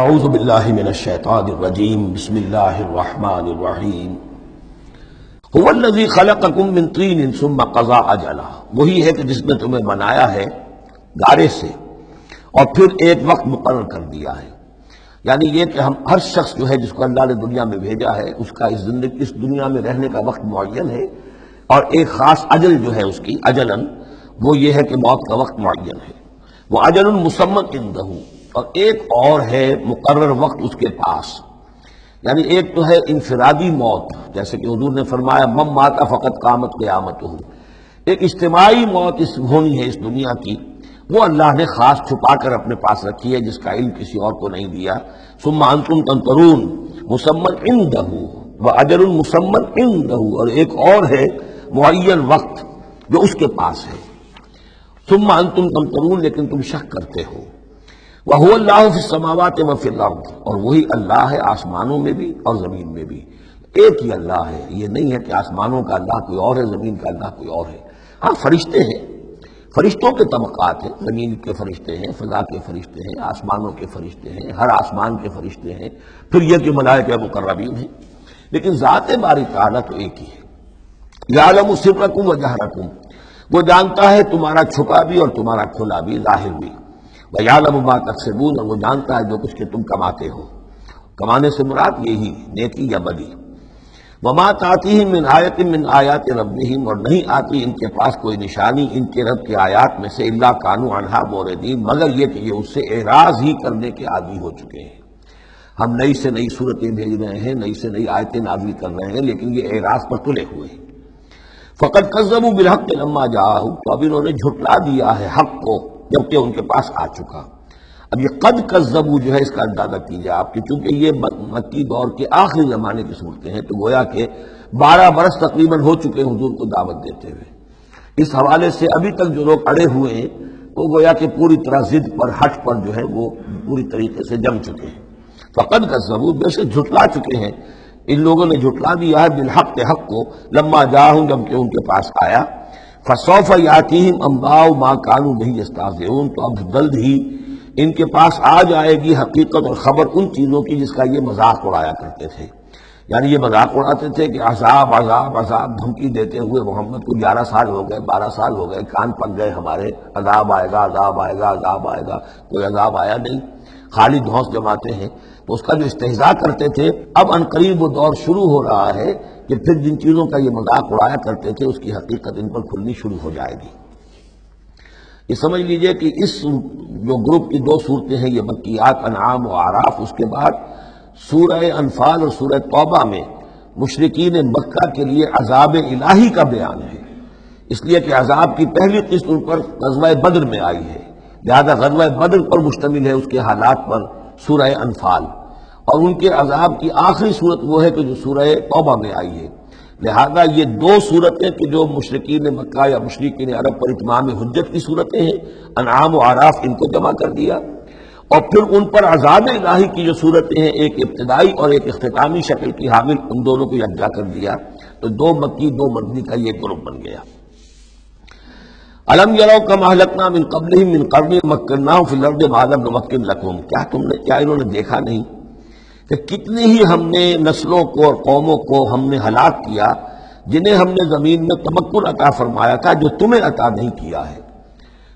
اعوذ باللہ من الشیطان الرجیم بسم اللہ الرحمن الرحیم هو الذی خلقکم من طین ثم قضى اجلا، وہی ہے کہ جس نے تمہیں بنایا ہے گارے سے اور پھر ایک وقت مقرر کر دیا ہے. یعنی یہ کہ ہم ہر شخص جو ہے جس کو اللہ نے دنیا میں بھیجا ہے اس کا اس دنیا میں رہنے کا وقت معین ہے، اور ایک خاص اجل جو ہے اس کی اجلاً وہ یہ ہے کہ موت کا وقت معین ہے. وہ اجل مسمى عنده، اور ایک اور ہے مقرر وقت اس کے پاس. یعنی ایک تو ہے انفرادی موت، جیسے کہ حضور نے فرمایا من مات فقط قامت قیامتہ، ایک اجتماعی موت ہونی ہے اس دنیا کی، وہ اللہ نے خاص چھپا کر اپنے پاس رکھی ہے جس کا علم کسی اور کو نہیں دیا. ثم انتم تنظرون مسمى عنده واجل مسمى عنده، اور ایک اور ہے معین وقت جو اس کے پاس ہے. ثم انتم تنظرون، لیکن تم شک کرتے ہو. وَهُوَ اللَّهُ فِي السَّمَاوَاتِ وَفِي الْأَرْضِ، اور وہی اللہ ہے آسمانوں میں بھی اور زمین میں بھی. ایک ہی اللہ ہے، یہ نہیں ہے کہ آسمانوں کا اللہ کوئی اور ہے، زمین کا اللہ کوئی اور ہے. ہاں فرشتے ہیں، فرشتوں کے طبقات ہیں، زمین کے فرشتے ہیں، فضا کے فرشتے ہیں، آسمانوں کے فرشتے ہیں، ہر آسمان کے فرشتے ہیں، پھر یہ کہ ملائکہ مقربین ہیں. لیکن ذات باری تعالیٰ تو ایک ہی ہے. یعلم سرکم و جہرکم، وہ جانتا ہے تمہارا چھپا بھی اور تمہارا کھلا بھی، ظاہر بھی. وَيَعْلَمُ مَا تَكْسِبُونَ، اور وہ جانتا ہے جو کچھ کہ تم کماتے ہو. کمانے سے مراد یہی نیکی یا بدی. وَمَا تَأْتِيهِم مِّنْ آیَةٍ مِّنْ آیَاتِ رَبِّهِمْ، اور نہیں آتی ان کے پاس کوئی نشانی ان کے رب کے آیات میں سے، اِلَّا كَانُوا عَنْهَا مُعْرِضِينَ، مگر یہ کہ یہ اس سے اعراض ہی کرنے کے عادی ہو چکے ہیں. ہم نئی سے نئی صورتیں بھیج رہے ہیں، نئی سے نئی آیتیں نازل کر رہے ہیں، لیکن یہ اعراض پر تلے ہوئے ہیں. فَقَدْ كَذَّبُوا بِالْحَقِّ لَمَّا جَاءَهُمْ، تو اب انہوں نے جھٹلا دیا ہے حق کو جبکہ ان کے پاس آ چکا. اب یہ قد کذبوا جو ہے اس کا اندازہ کیجیے آپ کہ چونکہ یہ مکی دور کے آخری زمانے کی صورتیں ہیں، تو گویا کہ 12 برس تقریباً ہو چکے ہیں حضور کو دعوت دیتے ہوئے. اس حوالے سے ابھی تک جو لوگ اڑے ہوئے ہیں وہ گویا کہ پوری طرح ضد پر ہٹ پر جو ہے وہ پوری طریقے سے جم چکے ہیں. فقد کذبوا، بے شک جھٹلا چکے ہیں ان لوگوں نے، جھٹلا دیا ہے بالحق کے حق کو، لما جاءہم، جب کہ ان کے پاس آیا. فسوف یاتیہم انباء ما کانوا بہ یستہزئون، تو اب جلد ہی ان کے پاس آ جائے گی حقیقت اور خبر ان چیزوں کی جس کا یہ مذاق اڑایا کرتے تھے. یعنی یہ مذاق اڑاتے تھے کہ عذاب عذاب عذاب دھمکی دیتے ہوئے محمد کو 11 سال ہو گئے، 12 سال ہو گئے، کان پک گئے ہمارے، عذاب آئے گا عذاب آئے گا عذاب آئے گا. کوئی عذاب آیا نہیں، خالی دھونس جماتے ہیں. تو اس کا جو استہزاء کرتے تھے، اب عنقریب وہ دور شروع ہو رہا ہے کہ پھر جن چیزوں کا یہ مذاق اڑایا کرتے تھے اس کی حقیقت ان پر کھلنی شروع ہو جائے گی. یہ سمجھ لیجئے کہ اس جو گروپ کی 2 صورتیں ہیں، یہ مکیات انعام و اعراف، اس کے بعد سورہ انفال اور سورہ توبہ میں مشرکین مکہ کے لیے عذاب الہی کا بیان ہے. اس لیے کہ عذاب کی پہلی قسط ان پر غزوہ بدر میں آئی ہے، لہذا غزوہ بدر پر مشتمل ہے اس کے حالات پر سورہ انفال، اور ان کے عذاب کی آخری صورت وہ ہے کہ جو سورہ توبہ میں آئی ہے. لہذا یہ 2 صورتیں کہ جو مشرکین مکہ یا مشرکین عرب پر اتمام حجت کی صورتیں ہیں، انعام و اعراف، ان کو جمع کر دیا، اور پھر ان پر عذاب الہی کی جو صورتیں ہیں، ایک ابتدائی اور ایک اختتامی شکل کی حامل، ان دونوں کو یکجا کر دیا. تو 2 مکی 2 مدنی کا یہ گروپ بن گیا. الم یروا کما اہلکنا من قبلہم من قرن مکناہم فی الارض ما لم نمکن لکم، کیا انہوں نے دیکھا نہیں کہ کتنی ہی ہم نے نسلوں کو اور قوموں کو ہم نے ہلاک کیا جنہیں ہم نے زمین میں تمکن عطا فرمایا تھا جو تمہیں عطا نہیں کیا ہے.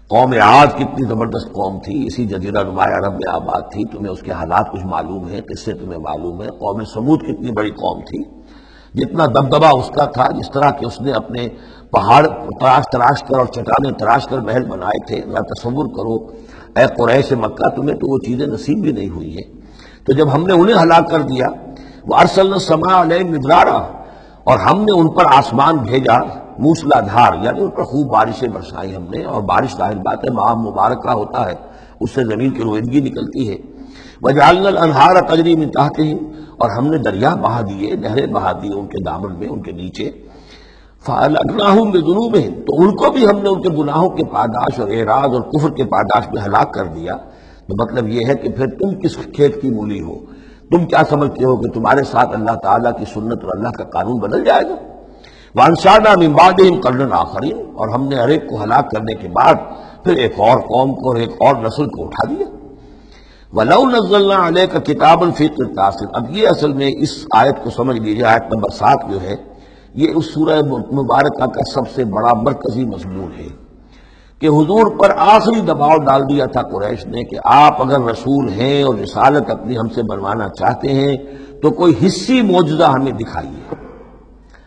قوم عاد کتنی زبردست قوم تھی، اسی جزیرہ نما عرب میں آباد تھی، تمہیں اس کے حالات کچھ معلوم ہیں، قصے تمہیں معلوم ہیں. قوم سمود کتنی بڑی قوم تھی، جتنا دبدبہ اس کا تھا، جس طرح کہ اس نے اپنے پہاڑ تراش کر اور چٹانیں تراش کر محل بنائے تھے. ذرا تصور کرو اے قریش مکہ، تمہیں تو وہ چیزیں نصیب بھی نہیں ہوئی ہیں. تو جب ہم نے انہیں ہلاک کر دیا، وَأَرْسَلْنَا السَّمَاءَ عَلَيْهِم مِّدْرَارًا، اور ہم نے ان پر آسمان بھیجا موسلا دھار، یعنی ان پر خوب بارشیں برسائی ہم نے. اور بارش ظاہر بات ہے ماہ مبارکہ ہوتا ہے، اس سے زمین کی رویدگی نکلتی ہے. وَجَعَلْنَا الْأَنْهَارَ تَجْرِي مِن تَحْتِهِمْ، اور ہم نے دریا بہا دیے، نہریں بہا دی ان کے دامن میں، ان کے نیچے. فَأَهْلَكْنَاهُمْ بِذُنُوبِهِمْ، تو ان کو بھی ہم نے ان کے گناہوں کے پاداش اور اعراض اور کفر کے پاداش میں ہلاک کر دیا. تو مطلب یہ ہے کہ پھر تم کس کھیت کی مولی ہو؟ تم کیا سمجھتے ہو کہ تمہارے ساتھ اللہ تعالیٰ کی سنت اور اللہ کا قانون بدل جائے گا؟ وَأَنشَأْنَا مِن بَعْدِهِمْ قَرْنًا آخَرِينَ، اور ہم نے ہر ایک کو ہلاک کرنے کے بعد پھر ایک اور قوم کو اور ایک اور نسل کو اٹھا دیا. وَلَوْ نَزَّلْنَا عَلَيْكَ كِتَابًا فِي قِرْطَاسٍ. اب یہ اصل میں اس آیت کو سمجھ لیجیے، آیت نمبر 7 جو ہے یہ اس سورہ مبارکہ کا سب سے بڑا مرکزی مضمون ہے کہ حضور پر آخری دباؤ ڈال دیا تھا قریش نے کہ آپ اگر رسول ہیں اور رسالت اپنی ہم سے بنوانا چاہتے ہیں تو کوئی حصی معجزہ ہمیں دکھائیے،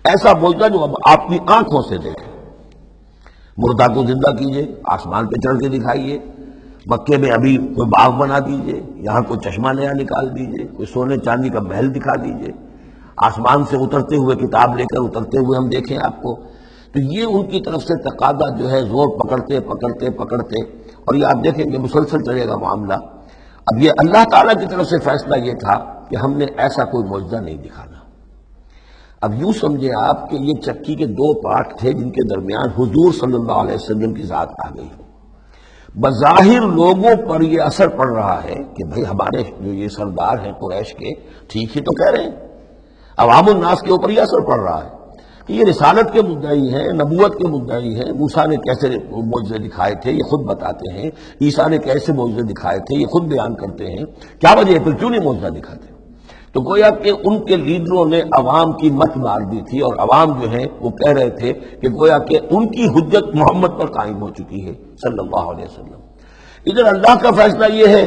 ایسا معجزہ جو اب آپ کی آنکھوں سے دیکھیں. مردہ کو زندہ کیجئے، آسمان پہ چڑھ کے دکھائیے، مکے میں ابھی کوئی باغ بنا دیجئے، یہاں کوئی چشمہ نیا نکال دیجئے، کوئی سونے چاندی کا محل دکھا دیجئے، آسمان سے اترتے ہوئے کتاب لے کر اترتے ہوئے ہم دیکھیں آپ کو. تو یہ ان کی طرف سے تقاضا جو ہے زور پکڑتے پکڑتے پکڑتے، اور یہ آپ دیکھیں کہ مسلسل چلے گا معاملہ. اب یہ اللہ تعالیٰ کی طرف سے فیصلہ یہ تھا کہ ہم نے ایسا کوئی معجزہ نہیں دکھانا. اب یوں سمجھے آپ کہ یہ چکی کے دو پارٹ تھے جن کے درمیان حضور صلی اللہ علیہ وسلم کی ذات آ گئی. بظاہر لوگوں پر یہ اثر پڑ رہا ہے کہ بھئی ہمارے جو یہ سردار ہیں قریش کے ٹھیک ہی تو کہہ رہے ہیں، عوام الناس کے اوپر یہ اثر پڑ رہا ہے کہ یہ رسالت کے مدعی ہیں، نبوت کے مدعی ہیں. موسیٰ نے کیسے معجزے دکھائے تھے یہ خود بتاتے ہیں، عیسیٰ نے کیسے معجزے دکھائے تھے یہ خود بیان کرتے ہیں. کیا وجہ ہے پھر کیوں نہیں معجزہ دکھاتے؟ تو گویا کہ ان کے لیڈروں نے عوام کی مت مار دی تھی، اور عوام جو ہیں وہ کہہ رہے تھے کہ گویا کہ ان کی حجت محمد پر قائم ہو چکی ہے صلی اللہ علیہ وسلم. ادھر اللہ کا فیصلہ یہ ہے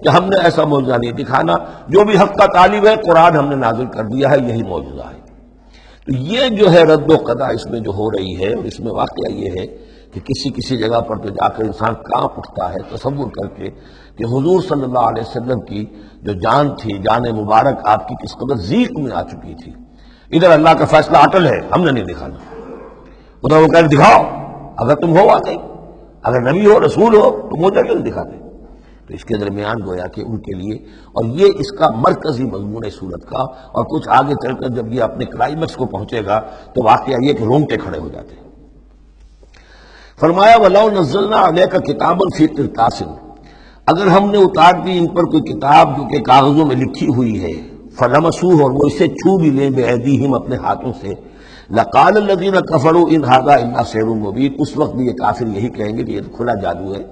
کہ ہم نے ایسا معجزہ نہیں دکھانا، جو بھی حق کا طالب ہے قرآن ہم نے نازل کر دیا ہے، یہی معجزہ ہے. تو یہ جو ہے رد و قضا اس میں جو ہو رہی ہے، اور اس میں واقعہ یہ ہے کہ کسی جگہ پر تو جا کر انسان کانپ اٹھتا ہے تصور کر کے کہ حضور صلی اللہ علیہ وسلم کی جو جان تھی، جان مبارک آپ کی کس قدر ضیق میں آ چکی تھی. ادھر اللہ کا فیصلہ اٹل ہے، ہم نے نہیں دکھانا. ادھر وہ کہہ دکھاؤ، اگر تم ہو واقعی، اگر نبی ہو رسول ہو تو معجزہ کیوں نہیں دکھاتے؟ تو اس کے درمیان گویا کہ ان کے لیے، اور یہ اس کا مرکزی مضمون ہے صورت کا. اور کچھ آگے چل کر جب یہ اپنے کلائمیکس کو پہنچے گا تو واقعہ یہ کہ رونگٹے کھڑے ہو جاتے ہیں. فرمایا وَلَوْ نَزَّلْنَا عَلَيْكَ كِتَابًا فِي قِرْطَاسٍ. اگر ہم نے اتار دی ان پر کوئی کتاب جو کہ کاغذوں میں لکھی ہوئی ہے، فَلَمَسُوهُ، اور وہ اسے چھو بھی لیں بِأَيْدِيهِمْ اپنے ہاتھوں سے، لَقَالَ الَّذِينَ كَفَرُوا إِنْ هَذَا إِلَّا سِحْرٌ مُبِينٌ. اس وقت بھی یہ کافر یہی کہیں گے کہ یہ تو کھلا جادو ہے،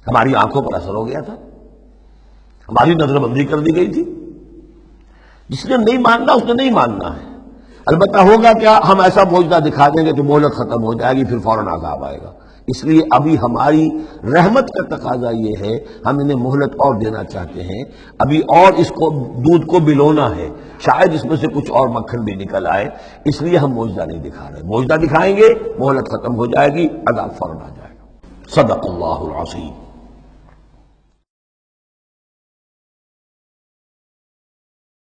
ہماری آنکھوں پر اثر ہو گیا تھا، ہماری نظر بندی کر دی گئی تھی. جس نے نہیں ماننا اس نے نہیں ماننا ہے. البتہ ہوگا کیا، ہم ایسا معجزہ دکھا دیں گے کہ مہلت ختم ہو جائے گی، پھر فوراً عذاب آئے گا. اس لیے ابھی ہماری رحمت کا تقاضا یہ ہے، ہم انہیں مہلت اور دینا چاہتے ہیں، ابھی اور اس کو دودھ کو بلونا ہے، شاید اس میں سے کچھ اور مکھن بھی نکل آئے. اس لیے ہم معجزہ نہیں دکھا رہے. معجزہ دکھائیں گے مہلت ختم ہو جائے گی، عذاب فوراً آ جائے گا. صدق اللہ العظیم.